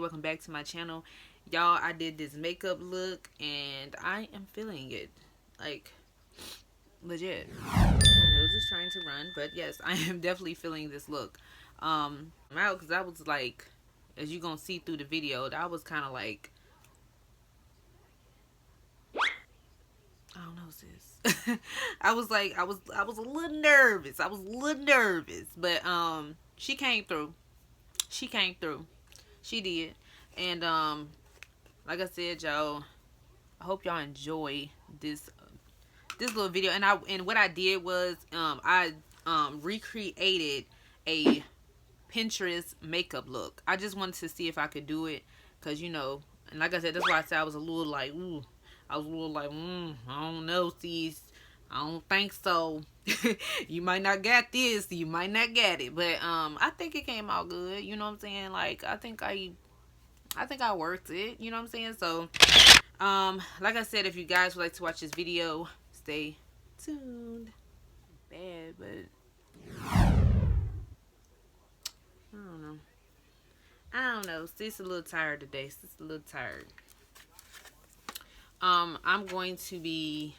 welcome back to my channel. Y'all, I did this makeup look and I am feeling it, like, legit. My nose is trying to run, but yes, I am definitely feeling this look. I'm out because I was like, as you gonna see through the video, I was kind of like, I don't know, sis. I was like, I was a little nervous. But she came through. She did. And like I said, y'all, I hope y'all enjoy this little video. And what I did was I recreated a Pinterest makeup look. I just wanted to see if I could do it, cause you know, and like I said, that's why I said I was a little like, ooh, I was a little like, I don't know, sis, I don't think so. You might not get this, you might not get it, but I think it came out good. You know what I'm saying? Like I think I worked it. You know what I'm saying? So like I said, if you guys would like to watch this video, stay tuned. Bad, but I don't know. Sis a little tired today. Sis a little tired. I'm going to be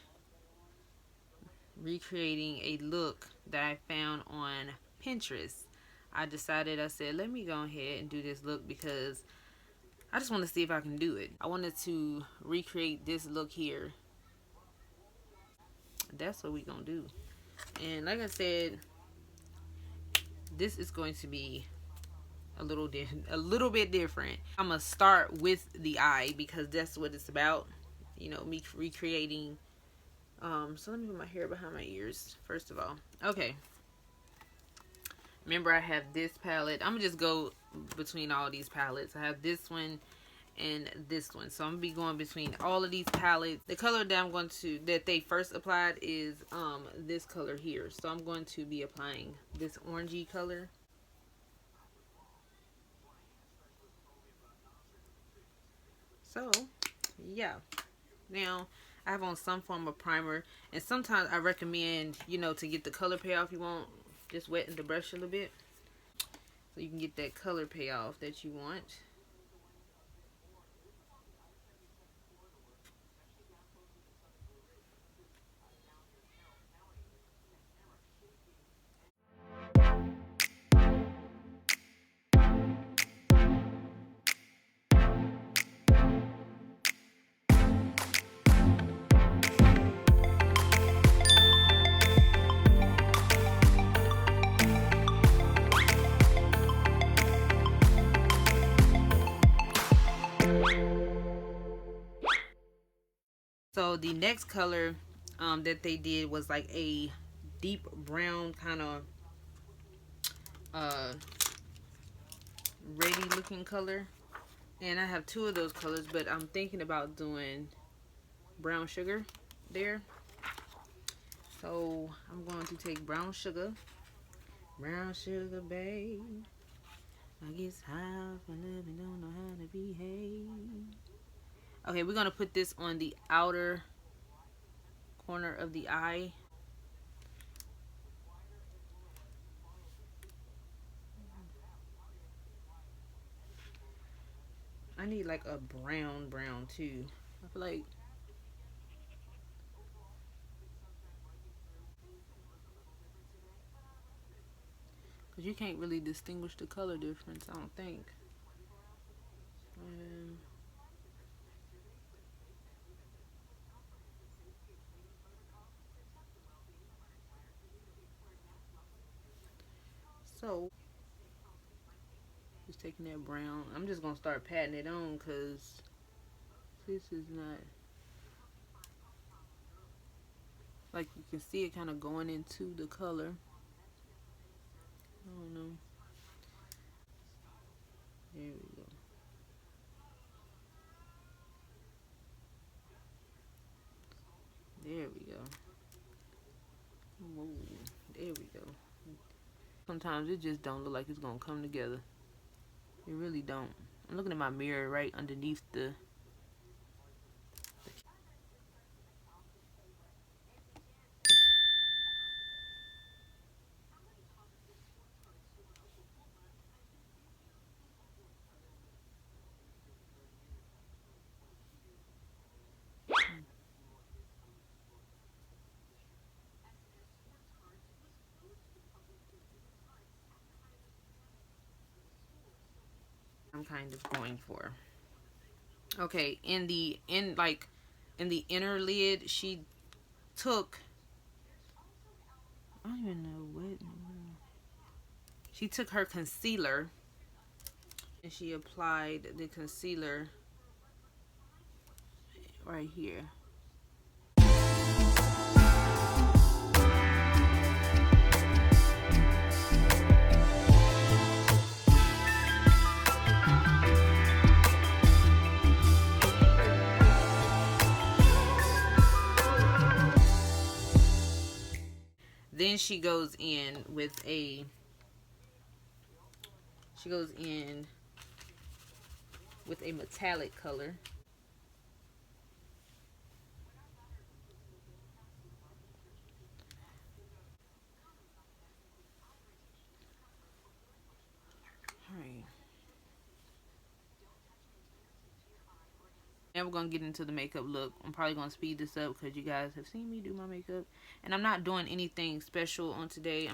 recreating a look that I found on Pinterest. I said, let me go ahead and do this look because I just want to see if I can do it. I wanted to recreate this look here. That's what we gonna do. And like I said, this is going to be a little bit different. I'm gonna start with the eye because that's what it's about. You know, me recreating. So let me put my hair behind my ears first of all. Okay. Remember, I have this palette. I'm gonna just go between all these palettes. I have this one and this one, so I'm gonna be going between all of these palettes. The color that they first applied is this color here, so I'm going to be applying this orangey color. So yeah, now I have on some form of primer, and sometimes I recommend, you know, to get the color payoff you want, just wetting the brush a little bit so you can get that color payoff that you want. So the next color that they did was like a deep brown kind of ready looking color, and I have two of those colors, but I'm thinking about doing brown sugar there. So I'm going to take brown sugar, babe. I guess high for living, don't know how to behave. Okay, we're gonna put this on the outer corner of the eye. I need like a brown too. I feel like because you can't really distinguish the color difference, I don't think. So just taking that brown, I'm just gonna start patting it on because this is not, like, you can see it kind of going into the color. I don't know. There we go. There we go. Whoa, there we go. Sometimes it just don't look like it's gonna come together. It really don't. I'm looking at my mirror right underneath the I'm kind of going for. Okay, in the inner lid, she took, I don't even know what, she took her concealer and she applied the concealer right here. Then she goes in with a, metallic color. Alright. And we're going to get into the makeup look. I'm probably going to speed this up because you guys have seen me do my makeup. And I'm not doing anything special on today.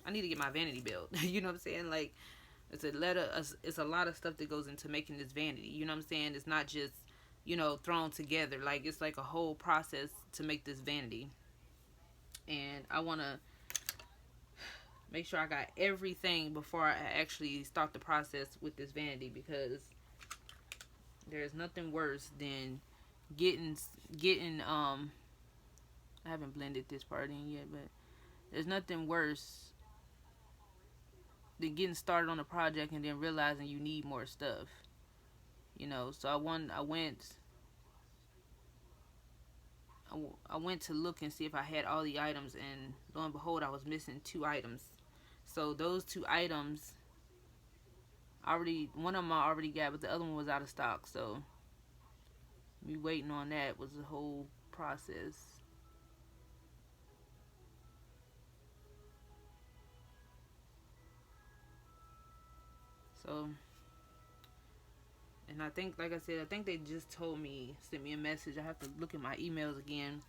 I need to get my vanity built. You know what I'm saying? Like, it's a lot of stuff that goes into making this vanity. You know what I'm saying? It's not just, thrown together. Like, it's like a whole process to make this vanity. And I want to make sure I got everything before I actually start the process with this vanity, because there's nothing worse than getting I haven't blended this part in yet, but there's nothing worse than getting started on a project and then realizing you need more stuff. So I went to look and see if I had all the items, and lo and behold, I was missing 2 items. So those 2 items, one of them I already got, but the other one was out of stock. So me waiting on that was a whole process. So, and I think, like I said, I think they just sent me a message. I have to look at my emails again,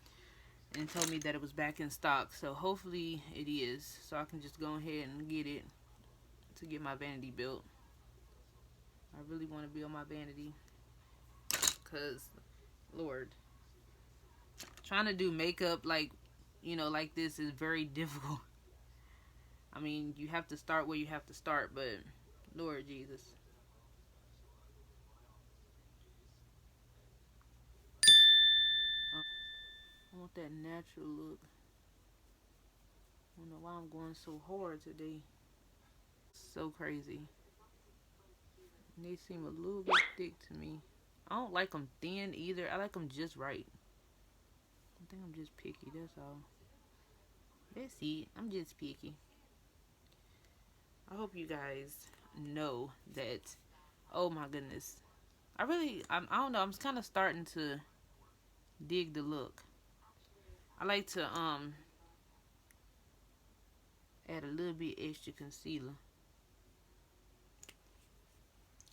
and told me that it was back in stock. So hopefully it is, so I can just go ahead and get it to get my vanity built. I really want to build my vanity, because, Lord, trying to do makeup like this is very difficult. I mean, you have to start where you have to start, but Lord Jesus. I want that natural look. I don't know why I'm going so hard today. So crazy. They seem a little bit thick to me. I don't like them thin either. I like them just right. I think I'm just picky, that's all. That's it. I'm just picky. I hope you guys know that. Oh my goodness. I don't know. I'm kind of starting to dig the look. I like to add a little bit extra concealer,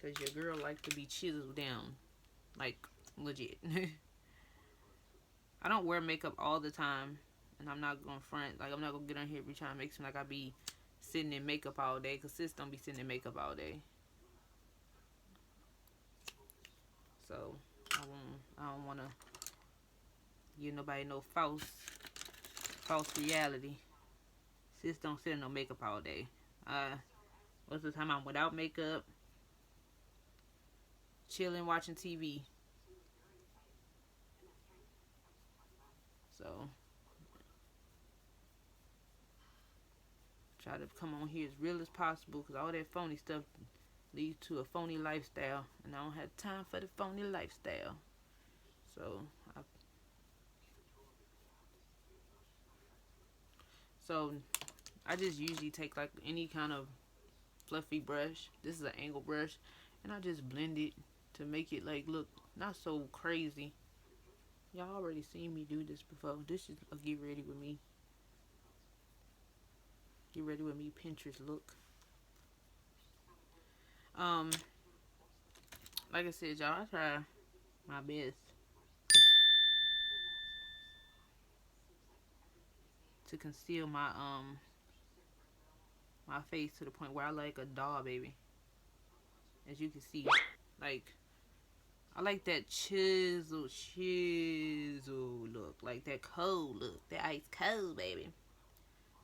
because your girl likes to be chiseled down, like legit. I don't wear makeup all the time, and I'm not gonna front. Like, I'm not gonna get on here and be trying to make seem like I be sitting in makeup all day, because sis don't be sitting in makeup all day. So I don't want to give nobody no false reality. Sis don't sit in no makeup all day. Most of the time I'm without makeup, chilling, watching TV. So Try to come on here as real as possible because all that phony stuff leads to a phony lifestyle, and I don't have time for the phony lifestyle. So, so I just usually take like any kind of fluffy brush. This is an angle brush, and I just blend it to make it like look not so crazy. Y'all already seen me do this before. This is a get ready with me. Get ready with me Pinterest look. Um, like I said, y'all, I try my best to conceal my face to the point where I like a doll baby. As you can see, like I like that chisel look, like that cold look, that ice cold baby.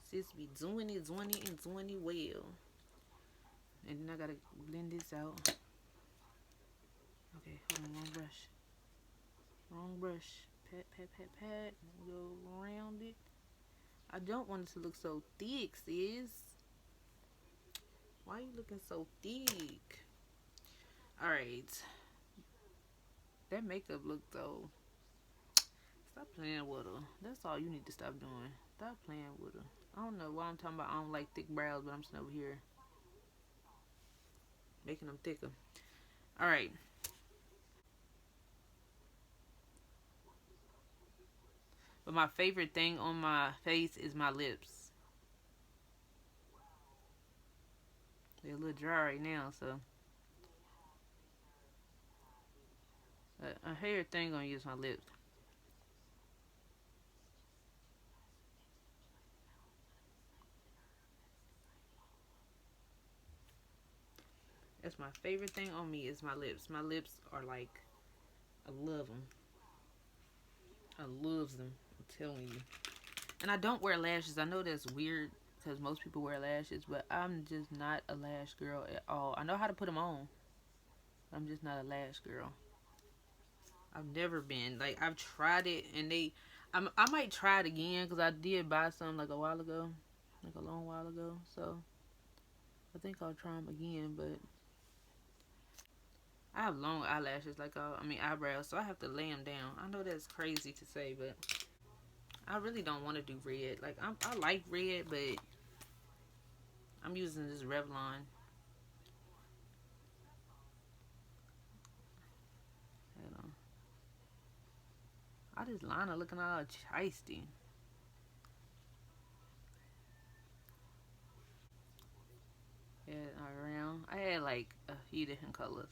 Sis be doing it well. And then I gotta blend this out. Okay, hold on, wrong brush. Wrong brush. Pat, pat, pat, pat. Go around it. I don't want it to look so thick, sis. Why are you looking so thick? Alright. That makeup look though. Stop playing with her. That's all you need to stop doing. Stop playing with her. I don't know why I'm talking about I don't like thick brows, but I'm sitting over here making them thicker. Alright. But my favorite thing on my face is my lips. They're a little dry right now, so. A hair thing gonna use my lips. That's my favorite thing on me is my lips. My lips are like, I love them. I love them. I'm telling you. And I don't wear lashes. I know that's weird because most people wear lashes, but I'm just not a lash girl at all. I know how to put them on. I'm just not a lash girl. I've never been. Like, I've tried it, and I might try it again because I did buy some like a while ago, like a long while ago. So I think I'll try them again, but I have long eyelashes, like eyebrows, so I have to lay them down. I know that's crazy to say, but I really don't want to do red. Like I like red, but I'm using this Revlon. I just liner looking all chasty. Yeah, around. I had like a few different colors.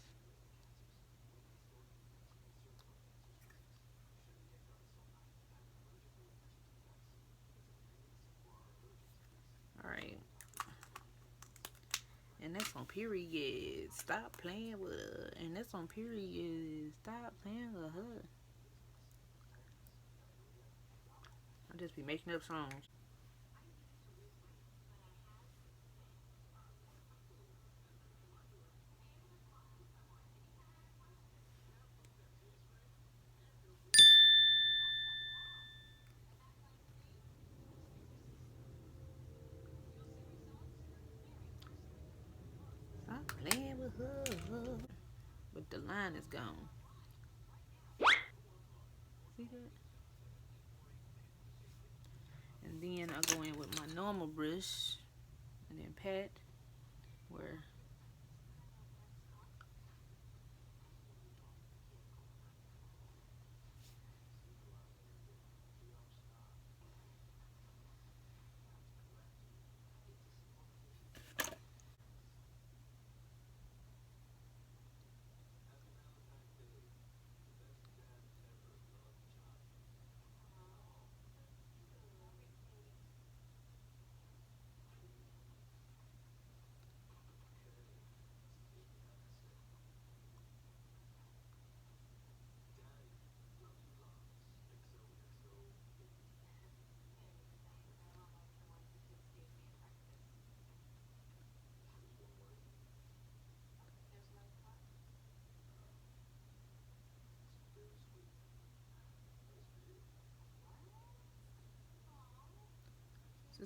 Alright. And that's on period. Stop playing with her. And that's on period. Stop playing with her. I just be making up songs. Stop playing with her. But the line is gone. See that? And then I go in with my normal brush and then pat where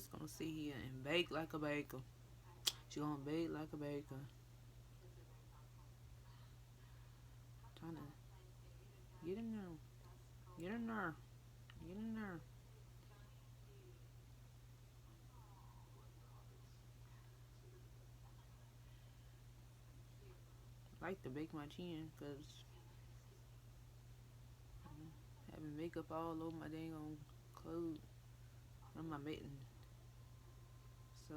just gonna sit here and bake like a baker. She gonna bake like a baker. Trying to get in there. Get in there. Get in there. I like to bake my chin because having makeup all over my dang on clothes on my mitten. So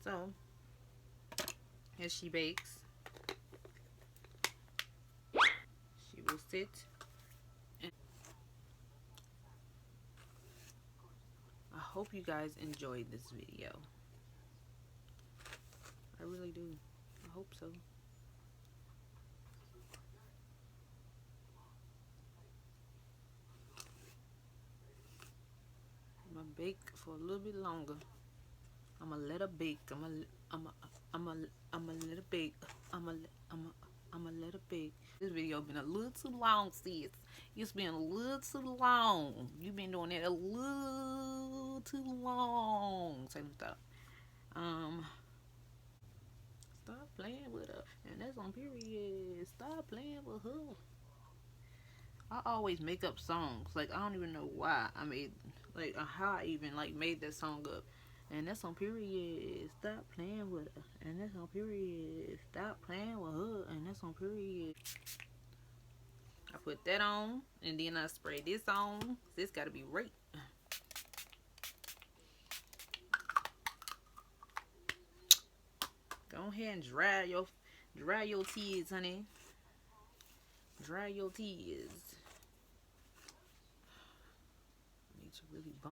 so as she bakes, she will sit and I hope you guys enjoyed this video. I really do. I hope so. I'm gonna bake for a little bit longer. I'm gonna let her bake. I'm gonna let her bake. I'm gonna let her bake. This video been a little too long, sis. It's been a little too long. You've been doing it a little too long. Say stop. Um, stop playing with her. And that's on period. Stop playing with her. I always make up songs. Like I don't even know why I made like how I even like made that song up. And that's on period. Stop playing with her. And that's on period. Stop playing with her. And that's on period. I put that on, and then I spray this on. This gotta be right. Go ahead and dry your tears, honey. Dry your tears. I need to really bump